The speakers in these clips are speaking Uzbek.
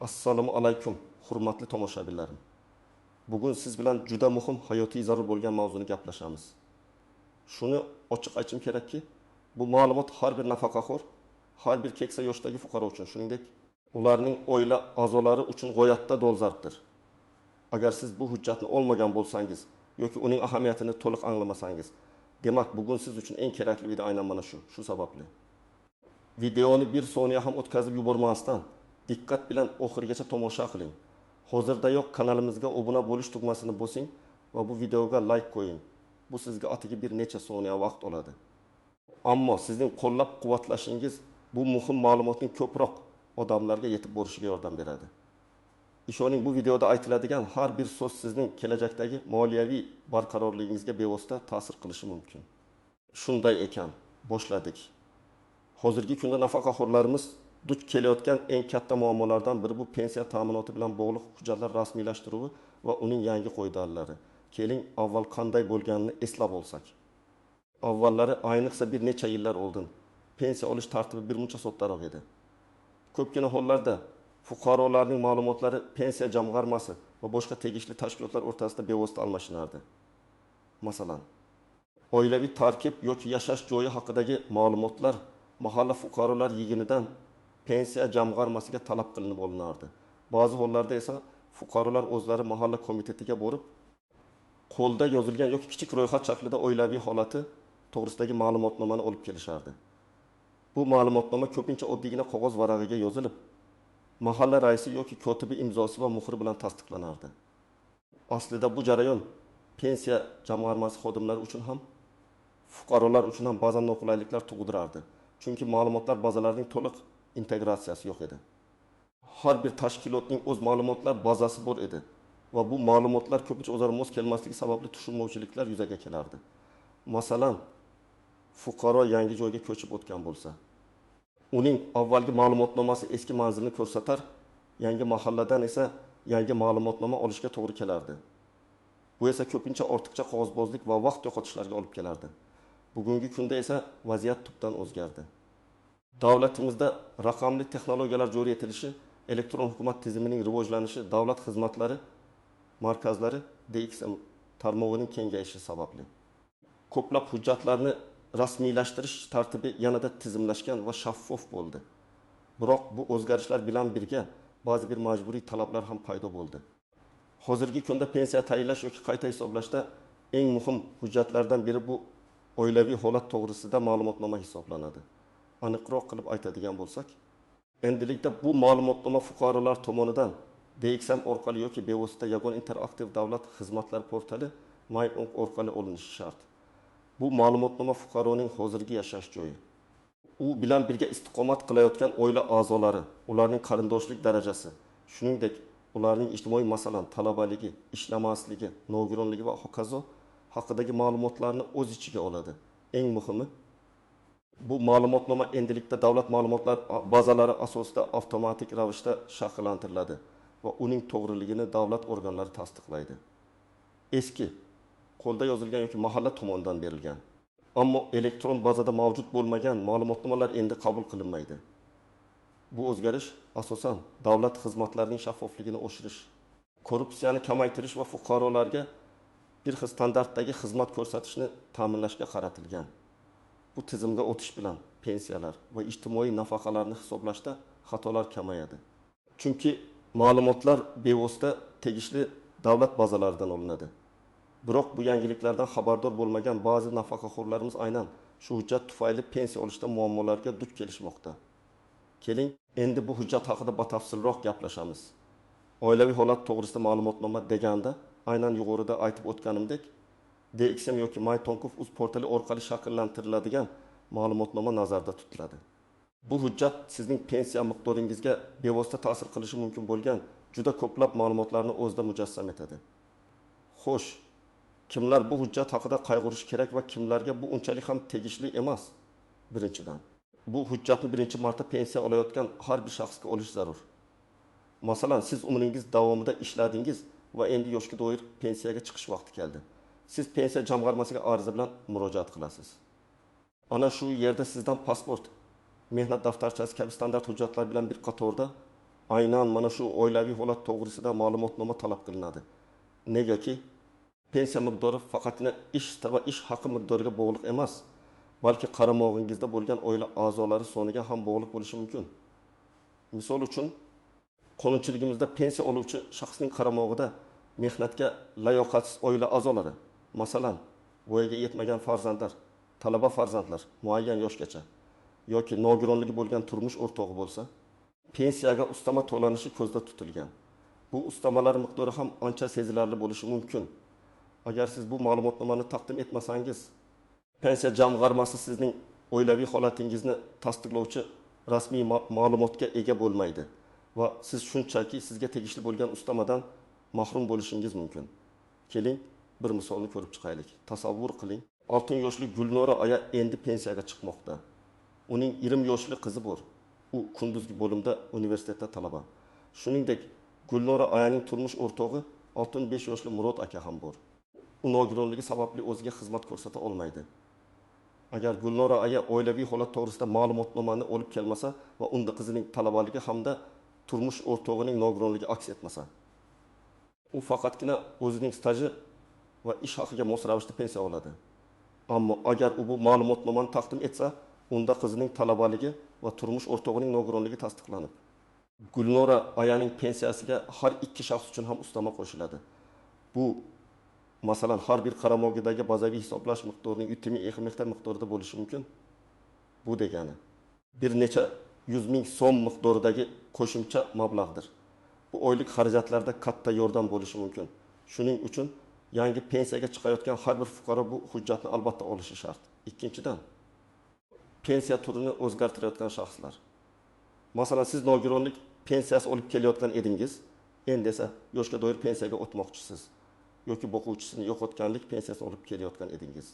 Assalomu alaykum, hurmatli tomoshabinlarim. Bugun siz bilan juda muhim hayotiy zarur bo'lgan mavzuni gaplashamiz. Shuni ochiq aytishim kerakki, bu ma'lumot har bir nafaqaxo'r, har bir keksa yoshdagi fuqaro uchun, shuningdek, ularning oila a'zolari uchun g'oyatda dolzarbdir. Agar siz bu hujjatni olmagan bo'lsangiz yoki uning ahamiyatini to'liq anglamasangiz, demak bugun siz uchun eng kerakli video aynan mana shu sababli. Videoni bir soniya ham o'tkazib yubormasdan diqqat bilan oxirigacha tomosha qiling. Hozirdayoq kanalimizga obuna bo'lish tugmasini bosing va bu videoga like qo'ying. Bu sizga atigi bir necha soniya vaqt oladi. Ammo sizning qo'llab-quvvatlashingiz bu muhim ma'lumotning ko'proq odamlarga yetib borishiga yordam beradi. Ishoning, bu videoda aytiladigan har bir so'z sizning kelajakdagi moliyaviy barqarorligingizga bevosita ta'sir qilishi mumkin. Shunday ekan, boshladik. Hozirgi kunda nafaqaxo'rlarimiz duch kelayotgan eng katta muammolardan biri bu pensiya ta'minoti bilan bog'liq hujjatlar rasmiylashtiruvi va uning yangi qoidalari. Keling, avval qanday bo'lganini eslab olsak. Avvallari, ayniqsa bir necha yillar oldin, pensiya olish tartibi birmuncha soddaroq edi. Ko'pgina hollarda fuqarolarning ma'lumotlari pensiya jamg'armasi va boshqa tegishli tashkilotlar o'rtasida bevosita almashinardi. Masalan, oilaviy tarkib yoki yashash joyi haqidagi ma'lumotlar mahalla fuqarolar yig'inidan pensiya jamg'armasiga talab qilinib olinardi. Ba'zi hollarda esa fuqarolar o'zlari mahalla komitetiga borib, qo'lda yozilgan yoki kichik ro'yxat shaklida oilaviy holati to'g'risidagi ma'lumotnomani olib kelishardi. Bu ma'lumotnoma ko'pincha oddiygina qog'oz varag'iga yozilib, mahalla raisi yoki kotibi imzosi va muhri bilan tasdiqlanardi. Aslida bu jarayon pensiya jamg'armasi xodimlari uchun ham, fuqarolar uchun ham ba'zan noqulayliklar tug'dirardi. Chunki ma'lumotlar bazalarining to'liq integratsiyasi yo'q edi. Har bir tashkilotning o'z ma'lumotlar bazasi bor edi va bu ma'lumotlar ko'pincha o'zaro mos kelmasligi sababli tushunmovchiliklar yuzaga kelardi. Masalan, fuqaro yangi joyga ko'chib o'tgan bo'lsa, uning avvalgi ma'lumotnomasi eski manzilni ko'rsatar, yangi mahalladan esa yangi ma'lumotnoma olishga to'g'ri kelardi. Bu esa ko'pincha ortiqcha qog'ozbozlik va vaqt yo'qotishlarga olib kelardi. Bugungi kunda esa vaziyat tubdan o'zgardi. Davlatimizda raqamli texnologiyalar joriy etilishi, elektron hukumat tizimining rivojlanishi, davlat xizmatlari markazlari DXM tarmog'ining kengayishi sababli ko'plab hujjatlarni rasmiylashtirish tartibi yanada tizimlashgan va shaffof bo'ldi. Biroq bu o'zgarishlar bilan birga ba'zi bir majburiy talablar ham paydo bo'ldi. Hozirgi kunda pensiya tayinlash yoki qayta hisoblashda eng muhim hujjatlardan biri bu oilaviy holat to'g'risida ma'lumotnoma hisoblanadi. Aniqroq qilib aytadigan bo'lsak, endilikda bu ma'lumotnoma fuqarolar tomonidan DXM orqali yoki bevosita yagona interaktiv davlat xizmatlari portali MyOnk orqali olinishi shart. Bu ma'lumotnoma fuqaroning hozirgi yashash joyi, u bilan birga istiqomat qilayotgan oila a'zolari, ularning qarindoshlik darajasi, shuningdek ularning ijtimoiy masalan talabaligi, ishlamasligi, nogironligi va hokazo haqidagi ma'lumotlarni o'z ichiga oladi. Eng muhimi, bu ma'lumotnoma endilikda davlat ma'lumotlar bazalari asosida avtomatik ravishda shakllantiriladi va uning to'g'riligini davlat organlari tasdiqlaydi. Eski qo'lda yozilgan yoki mahalla tomonidan berilgan, ammo elektron bazada mavjud bo'lmagan ma'lumotnomalar endi qabul qilinmaydi. Bu o'zgarish asosan davlat xizmatlarining shaffofligini oshirish, korrupsiyani kamaytirish va fuqarolarga bir xil standartdagi xizmat ko'rsatishni ta'minlashga qaratilgan. Bu tizimga o'tish bilan pensiyalar va ijtimoiy nafaqalarni hisoblashda xatolar kamayadi. Chunki ma'lumotlar bevosita tegishli davlat bazalaridan olinadi. Biroq bu yangiliklardan xabardor bo'lmagan ba'zi nafaqaxo'rlarimiz aynan shu hujjat tufayli pensiya olishda muammolarga duch kelishmoqda. Keling, endi bu hujjat haqida batafsilroq gaplashamiz. Oilaviy holat to'g'risida ma'lumotnoma deganda, aynan yuqorida aytib o'tganimdek, DXM yoki MyTonkov.uz portali orqali shakllantiriladigan ma'lumotnoma nazarda tutiladi. Bu hujjat sizning pensiya miqdoringizga bevosita ta'sir qilishi mumkin bo'lgan juda ko'plab ma'lumotlarni o'zida mujassam etadi. Xo'sh, kimlar bu hujjat haqida qayg'urish kerak va kimlarga bu unchalik ham tegishli emas? Birinchidan, bu hujjatni birinchi marta pensiya olayotgan har bir shaxsga olish zarur. Masalan, siz umringiz davomida ishladingiz va endi yoshga doir pensiyaga chiqish vaqti keldi. Siz pensiya jamg'armasiga ariza bilan murojaat qilasiz. Ana shu yerda sizdan pasport, mehnat daftarchasi kabi standart hujjatlar bilan bir qatorda aynan mana shu oilaviy holat to'g'risida ma'lumotnoma talab qilinadi. Negaki pensiya miqdori faqatgina ish va ish haqi miqdoriga bog'liq emas, balki qaramog'ingizda bo'lgan oila a'zolari soniga ham bog'liq bo'lishi mumkin. Misol uchun, qonunchiligimizda pensiya oluvchi shaxsning qaramog'ida mehnatga layoqatsiz oila a'zolari, masalan, voyaga yetmagan farzandlar, talaba farzandlar muayyan yoshgacha yoki nogironligi bo'lgan turmush o'rtog'i bo'lsa, pensiyaga ustama to'lanishi ko'zda tutilgan. Bu ustamalar miqdori ham ancha sezilarli bo'lishi mumkin. Agar siz bu ma'lumotnomani taqdim etmasangiz, pensiya jamg'armasi sizning oilaviy holatingizni tasdiqlovchi rasmiy ma'lumotga ega bo'lmaydi va siz shunchaki sizga tegishli bo'lgan ustamadan mahrum bo'lishingiz mumkin. Keling, bir misolni ko'rib chiqaylik. Tasavvur qiling, 6 yoshli Gulnora aya endi pensiyaga chiqmoqda. Uning 20 yoshli qizi bor. U kunduzgi bo'limda universitetda talaba. Shuningdek, Gulnora ayaning turmush o'rtog'i 65 yoshli Murod aka ham bor. U nogironligi sababli o'ziga xizmat ko'rsata olmaydi. Agar Gulnora aya oilaviy holat to'g'risida ma'lumotnomani olib kelmasa va unda qizining talabaligi hamda turmush o'rtog'ining nogironligi aks etmasa, u faqatgina o'zining staji va ish haqiga mos ravishda pensiya oladi. Ammo agar u bu ma'lumotnomani taqdim etsa, unda qizining talabaligi va turmush o'rtog'ining nogironligi tasdiqlanib, Gulnora ayaning pensiyasiga har ikki shaxs uchun ham ustama qo'shiladi. Bu masalan har bir qaramog'idagi bazaviy hisoblash miqdorining 3 ming miqdor miqdorida bo'lishi mumkin. Bu degani bir necha 100 ming so'm miqdoridagi qo'shimcha mablag'dir. Bu oylik xarajatlarda katta yordam bo'lishi mumkin. Shuning uchun yangi pensiyaga chiqayotgan har bir fuqaro bu hujjatni albatta olishi shart. Ikkinchidan, pensiya turini o'zgartirayotgan shaxslar. Masalan, siz nogironlik pensiyasi olib kelayotgan edingiz, endi esa yoshga doir pensiyaga o'tmoqchisiz yoki boquvchisini yo'qotganlik pensiyasini olib kelayotgan edingiz.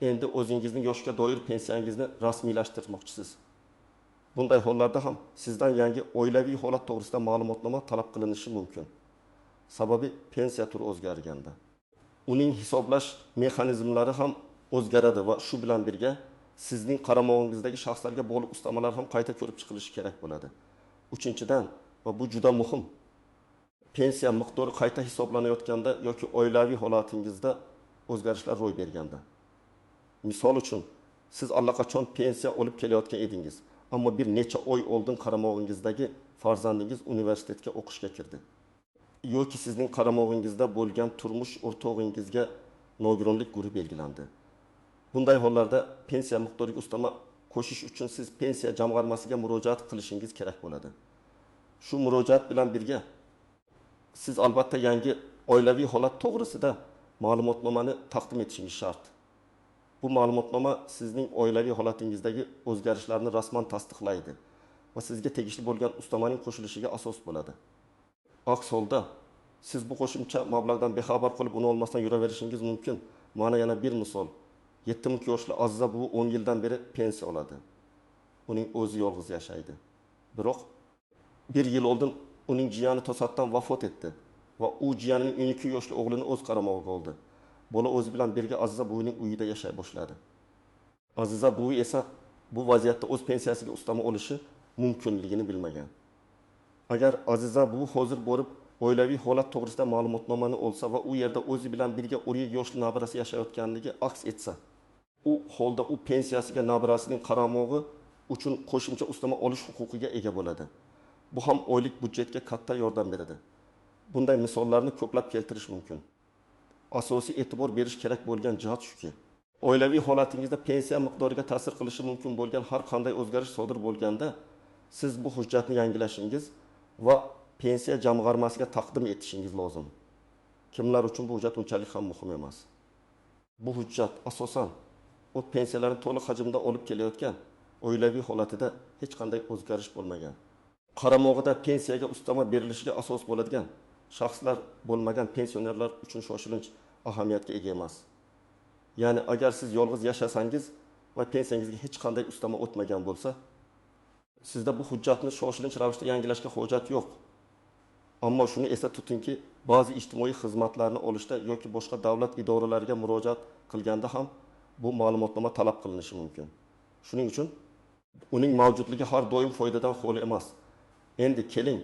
Endi o'zingizning yoshga doir pensiyangizni rasmiylashtirmoqchisiz. Bunday hollarda ham sizdan yangi oilaviy holat to'g'risida ma'lumotnoma talab qilinishi mumkin. Sababi pensiya turi o'zgarganda. Uning hisoblash mexanizmlari ham o'zgaradi va shu bilan birga sizning qaramog'ingizdagi shaxslarga bog'liq ustamalar ham qayta ko'rib chiqilishi kerak bo'ladi. Uchinchidan, va bu juda muhim, pensiya miqdori qayta hisoblanayotganda yoki oilaviy holatingizda o'zgarishlar ro'y berganda. Misol uchun, siz allaqachon pensiya olib kelayotgan edingiz, ammo bir necha oy oldin qaramog'ingizdagi farzandingiz universitetga o'qishga kirdi. Yoki sizning qaramog'ingizda bo'lgan turmush o'rtog'ingizga nogironlik guruhi belgilandi. Bunday hollarda pensiya miqdoriga ustama qo'shish uchun siz pensiya jamg'armasiga murojaat qilishingiz kerak bo'ladi. Shu murojaat bilan birga siz albatta yangi oilaviy holat to'g'risida ma'lumotnomani taqdim etishingiz shart. Bu ma'lumotnoma sizning oilaviy holatingizdagi o'zgarishlarni rasman tasdiqlaydi va sizga tegishli bo'lgan ustamaning qo'shilishiga asos bo'ladi. Aks holda siz bu qo'shimcha mablag'dan bexabar qilib uni olmasdan yuraverishingiz mumkin. Mana yana bir misol. 72 yoshli Aziza buvi 10 yildan beri pensiya oladi. Uning o'zi yolg'iz yashaydi. Biroq 1 yil oldin uning jiyani to'satdan vafot etdi va u jiyanining 12 yoshli o'g'lini o'z qaramog'iga oldi. Bola o'zi bilan birga Aziza buvining uyida yashay boshladi. Aziza buvi esa bu vaziyatda o'z pensiyasiga ustama olishi mumkinligini bilmagan. Agar Aziza buvi hozir borib oilaviy holat to'g'risida ma'lumotnomani olsa va u yerda o'zi bilan birga 10 yoshli nabirasi yashayotganligi aks etsa, u holda u pensiyasiga nabirasining qaramog'i uchun qo'shimcha ustama olish huquqiga ega bo'ladi. Bu ham oylik budjetga katta yordam beradi. Bunday misollarni ko'plab keltirish mumkin. Asosiy e'tibor berish kerak bo'lgan jihat shuki, oilaviy holatingizda pensiya miqdoriga ta'sir qilishi mumkin bo'lgan har qanday o'zgarish sodir bo'lganda, siz bu hujjatni yangilashingiz va pensiya jamg'armasiga taqdim etishingiz lozim. Kimlar uchun bu hujjat unchalik ham muhim emas. Bu hujjat asosan o pensiyalarni to'liq hajmda olib kelayotgan oilaviy holatida hech qanday o'zgarish bo'lmagan, qaramog'ida pensiyaga ustama berilishiga asos bo'ladigan shaxslar bo'lmagan pensionerlar uchun shoshilinch ahamiyatga ega emas. Ya'ni agar siz yolg'iz yashasangiz va pensiyangizga hech qanday ustama o'tmagan bo'lsa, sizda bu hujjatni shoshilinch ravishda yangilashga hojat yo'q. Ammo shuni esda tutingki, ba'zi ijtimoiy xizmatlarni olishda yoki boshqa davlat idoralariga murojaat qilganda ham bu ma'lumotnoma talab qilinishi mumkin. Shuning uchun uning mavjudligi har doim foydadan xoli emas. Endi keling,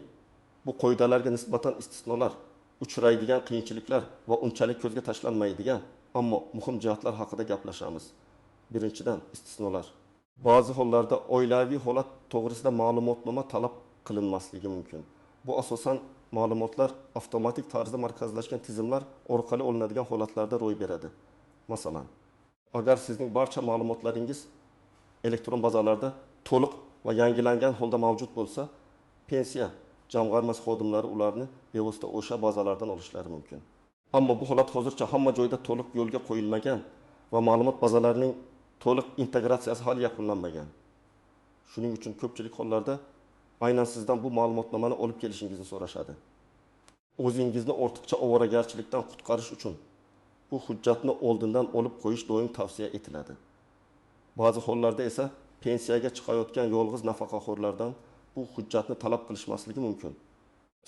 bu qoidalarga nisbatan istisnolar, uchraydigan qiyinchiliklar va unchalik ko'zga tashlanmaydigan, ammo muhim jihatlar haqida gaplashamiz. Birinchidan, istisnolar. Ba'zi hollarda oilaviy holat to'g'risida ma'lumotnoma talab qilinmasligi mumkin. Bu asosan ma'lumotlar avtomatik tarzda markazlashgan tizimlar orqali olinadigan holatlarda ro'y beradi. Masalan, agar sizning barcha ma'lumotlaringiz elektron bazalarda to'liq va yangilangan holda mavjud bo'lsa, pensiya jamg'armasi xodimlari ularni bevosita o'sha bazalardan olishlari mumkin. Ammo bu holat hozircha hamma joyda to'liq yo'lga qo'yilmagan va ma'lumot bazalarining to'liq integratsiyasi hali yakunlanmagan. Shuning uchun ko'pchilik hollarda aynan sizdan bu ma'lumotnomani olib kelishingizni so'rashadi. O'zingizni ortiqcha ovoragarchilikdan qutqarish uchun bu hujjatni oldindan olib qo'yish doim tavsiya etiladi. Ba'zi hollarda esa pensiyaga chiqayotgan yolg'iz nafaqaxo'rlardan bu hujjatni talab qilishmasligi mumkin.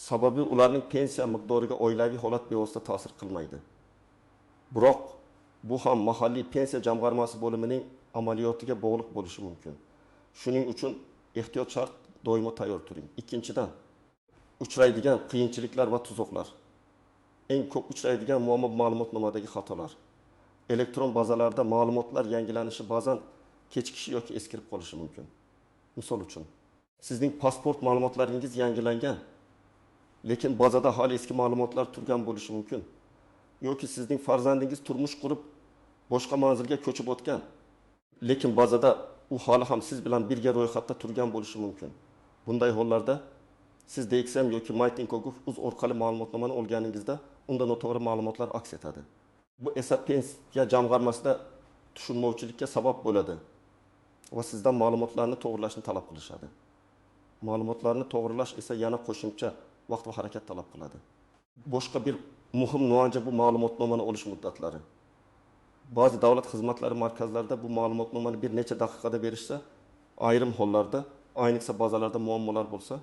Sababi ularning pensiya miqdoriga oilaviy holat bevosita ta'sir qilmaydi. Biroq bu ham mahalliy pensiya jamg'armasi bo'limining amaliyotiga bog'liq bo'lishi mumkin. Shuning uchun ehtiyot shart, doimo tayyor turing. Ikkinchidan, uchraydigan qiyinchiliklar va tuzoqlar. Eng ko'p uchraydigan muammo ma'lumotnomadagi xatolar. Elektron bazalarda ma'lumotlar yangilanishi ba'zan kechikishi yoki eskirib qolishi mumkin. Misol uchun, sizning pasport ma'lumotlaringiz yangilangan, lekin bazada hali eski ma'lumotlar turgan bo'lishi mumkin. Yoki sizning farzandingiz turmush qurib, boshqa manzilga ko'chib o'tgan, lekin bazada u hali ham siz bilan birga ro'yxatda turgan bo'lishi mumkin. Bunday hollarda siz DXM yoki MyTinkoGov.uz orqali ma'lumotnomani olganingizda unda noto'g'ri ma'lumotlar aks etadi. Bu esa pensiya jamg'armasida tushunmovchilikka sabab bo'ladi va sizdan ma'lumotlarni to'g'rilashni talab qilishadi. Ma'lumotlarni to'g'rilash esa yana qo'shimcha vaqt va harakat talab qiladi. Boshqa bir muhim nuqta bu ma'lumotnomani olish muddatlari. Ba'zi davlat xizmatlari markazlarida bu ma'lumotnomani bir necha daqiqada berishsa, ayrim hollarda, ayniqsa bazalarda muammolar bo'lsa,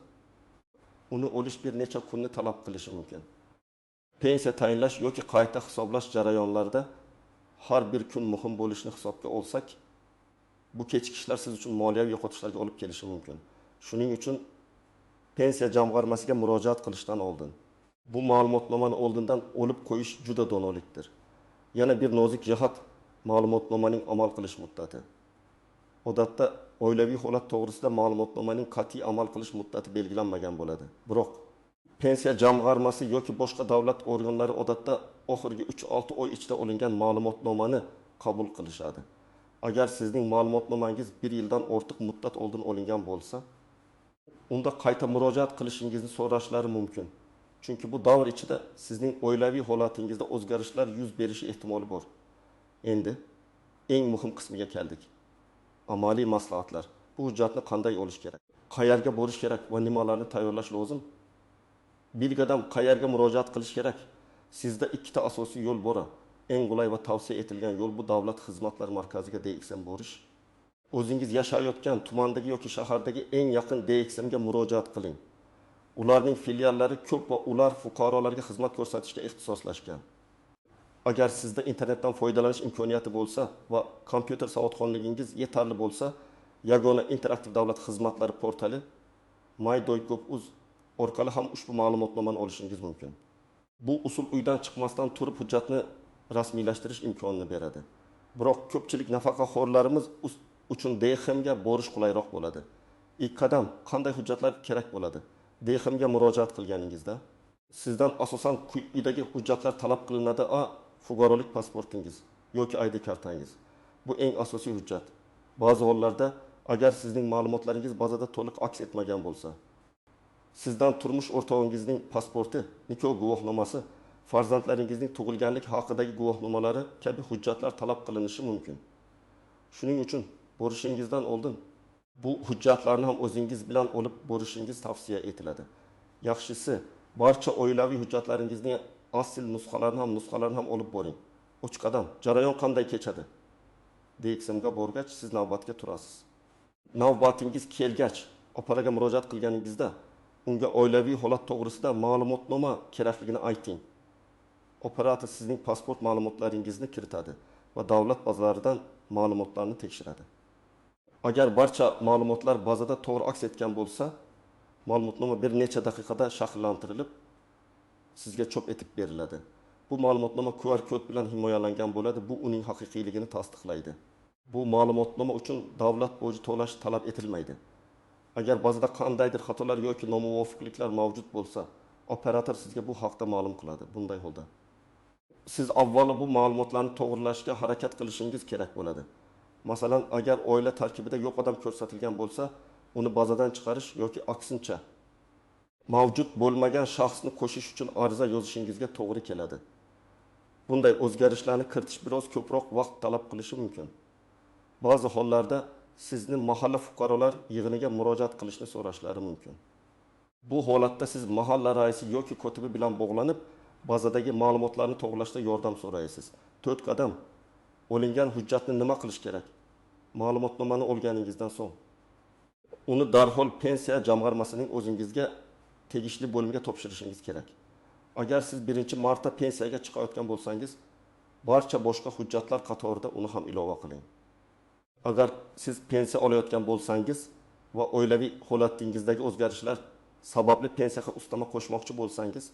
uni olish bir necha kunni talab qilishi mumkin. Pensiya tayinlash yoki qayta hisoblash jarayonlarida har bir kun muhim bo'lishini hisobga olsak, bu kechikishlar siz uchun moliyaviy yo'qotishlarga olib kelishi mumkin. Shuning uchun pensiya jamg'armasiga murojaat qilishdan oldin bu ma'lumotnomani oldindan olib qo'yish juda donolikdir. Yana bir nozik jihat ma'lumotnomaning amal qilish muddati. Odatda oilaviy holat to'g'risida ma'lumotnomaning qat'iy amal qilish muddati belgilanmagan bo'ladi. Biroq pensiya jamg'armasi yoki boshqa davlat organlari odatda oxirgi 3-6 oy ichida olingan ma'lumotnomani qabul qilishadi. Agar sizning ma'lumotnomangiz 1 yildan ortiq muddat oldin olingan bo'lsa, unda qayta murojaat qilishingizni so'rashlari mumkin. Chunki bu davr ichida sizning oilaviy holatingizda o'zgarishlar yuz berishi ehtimoli bor. Endi eng muhim qismiga keldik. Amaliy maslahatlar. Bu hujjatni qanday olish kerak? Qayerga borish kerak va nimalarni tayyorlash lozim? Bilgadam qayerga murojaat qilish kerak? Sizda ikkita asosiy yo'l bor. Eng qulay va tavsiya etilgan yo'l bu davlat xizmatlari markaziga DXM borish. O'zingiz yashayotgan tumandagi yoki shahardagi eng yaqin DXMga murojaat qiling. Ularning filiallari ko'p va ular fuqarolarga xizmat ko'rsatishga ixtisoslashgan. Agar sizda internetdan foydalanish imkoniyati bo'lsa va kompyuter savodxonligingiz yetarli bo'lsa, yagona interaktiv davlat xizmatlari portali MyDoyGov.uz orqali ham ushbu ma'lumotnomani olishingiz mumkin. Bu usul uydan chiqmasdan turib hujjatni rasmiylashtirish imkonini beradi. Biroq ko'pchilik nafaqaxo'rlarimiz uchun DXMga borish qulayroq bo'ladi. İlk qadam qanday hujjatlar kerak bo'ladi? DXMga murojaat qilganingizda sizdan asosan quyidagi hujjatlar talab qilinadi. Fuqarolik pasportingiz yoki ID kartangiz. Bu eng asosiy hujjat. Ba'zi hollarda agar sizning ma'lumotlaringiz bazada to'liq aks etmagan bo'lsa, sizdan turmush o'rtog'ingizning pasporti, nikoh guvohnomasi, farzandlaringizning tug'ilganlik haqidagi guvohnomalari kabi hujjatlar talab qilinishi mumkin. Shuning uchun borishingizdan oldin bu hujjatlarni ham o'zingiz bilan olib borishingiz tavsiya etiladi. Yaxshisi, barcha oilaviy hujjatlaringizning asl nusxalarini ham olib boring. Uch qadam. Jarayon qanday kechadi? DXMga borgach siz navbatga turasiz. Navbatingiz kelgach, operaga murojaat qilganingizda unga oilaviy holat to'g'risida ma'lumotnoma kerakligini ayting. Operator sizning pasport ma'lumotlaringizni kiritadi va davlat bazalaridan ma'lumotlarni tekshiradi. Agar barcha ma'lumotlar bazada to'g'ri aks etgan bo'lsa, Ma'lumotnoma bir necha daqiqada shakllantirilib, sizga chop etib beriladi. Bu ma'lumotnoma QR kod bilan himoyalangan bo'ladi. Bu uning haqiqiyligini tasdiqlaydi. Bu ma'lumotnoma uchun davlat boji to'lash talab etilmaydi. Agar ba'zida qandaydir xatolar yoki nomuvofiqliklar mavjud bo'lsa, operator sizga bu haqda ma'lum qiladi. Bunday holda siz avvalo bu ma'lumotlarni to'g'rilashga harakat qilishingiz kerak bo'ladi. Masalan, agar oila tarkibida yo'q odam ko'rsatilgan bo'lsa, uni bazadan chiqarish yoki aksincha mavjud bo'lmagan shaxsni qo'shish uchun ariza yozishingizga to'g'ri keladi. Bunday o'zgarishlarni kiritish biroz ko'proq vaqt talab qilishi mumkin. Ba'zi hollarda sizni mahalla fuqarolar yig'iniga murojaat qilishni so'rashlari mumkin. Bu holatda siz mahalla raisi yoki kotibi bilan bog'lanib, bazadagi ma'lumotlarni to'g'rilashda yordam so'raysiz. 4 qadam. Olingan hujjatni nima qilish kerak? Ma'lumotnomani olganingizdan so'ng uni darhol pensiya jamg'armasining o'zingizga tegishli bo'limiga topshirishingiz kerak. Agar siz 1-marta pensiyaga chiqayotgan bo'lsangiz, barcha boshqa hujjatlar qatorida uni ham ilova qiling. Agar siz pensiya olayotgan bo'lsangiz va oilaviy holatingizdagi o'zgarishlar sababli pensiyaga ustama qo'shmoqchi bo'lsangiz,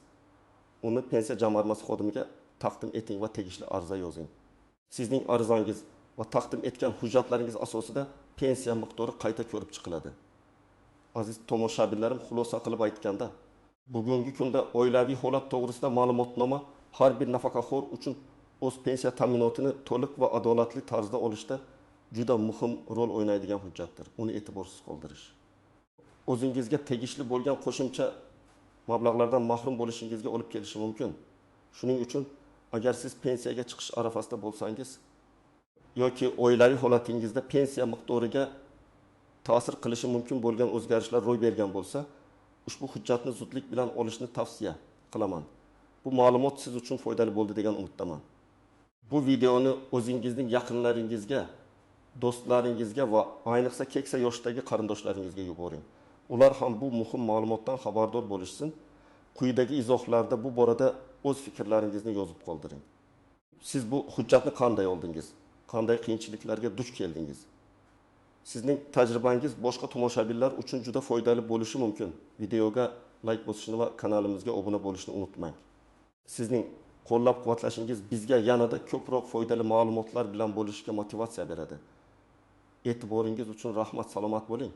uni pensiya jamg'armasi xodimiga taqdim eting va tegishli ariza yozing. Sizning arizangiz va taqdim etgan hujjatlaringiz asosida pensiya miqdori qayta ko'rib chiqiladi. Aziz tomoshabinlarim, xulosa qilib aytganda, bugungi kunda oilaviy holat to'g'risida ma'lumotnoma har bir nafaqaxo'r uchun o'z pensiya ta'minotini to'liq va adolatli tarzda olishda juda muhim rol o'ynaydigan hujjatdir. Uni e'tiborsiz qoldirish o'zingizga tegishli bo'lgan qo'shimcha mablag'lardan mahrum bo'lishingizga olib kelishi mumkin. Shuning uchun agar siz pensiyaga chiqish arafasida bo'lsangiz yoki oilaviy holatingizda pensiya miqdoriga ta'sir qilishi mumkin bo'lgan o'zgarishlar ro'y bergan bo'lsa, ushbu hujjatni zudlik bilan olishni tavsiya qilaman. Bu ma'lumot siz uchun foydali bo'ldi degan umiddaman. Bu videoni o'zingizning yaqinlaringizga, do'stlaringizga va ayniqsa keksa yoshdagi qarindoshlaringizga yuboring. Ular ham bu muhim ma'lumotdan xabardor bo'lishsin. Quyidagi izohlarda bu borada o'z fikrlaringizni yozib qoldiring. Siz bu hujjatni qanday oldingiz? Qanday qiyinchiliklarga duch keldingiz? Sizning tajribangiz boshqa tomoshabinlar uchun juda foydali bo'lishi mumkin. Videoga like bosishni va kanalimizga obuna bo'lishni unutmang. Sizning qo'llab-quvvatlashingiz bizga yanada ko'proq foydali ma'lumotlar bilan bo'lishga motivatsiya beradi. E'tiboringiz uchun rahmat, salomat bo'ling.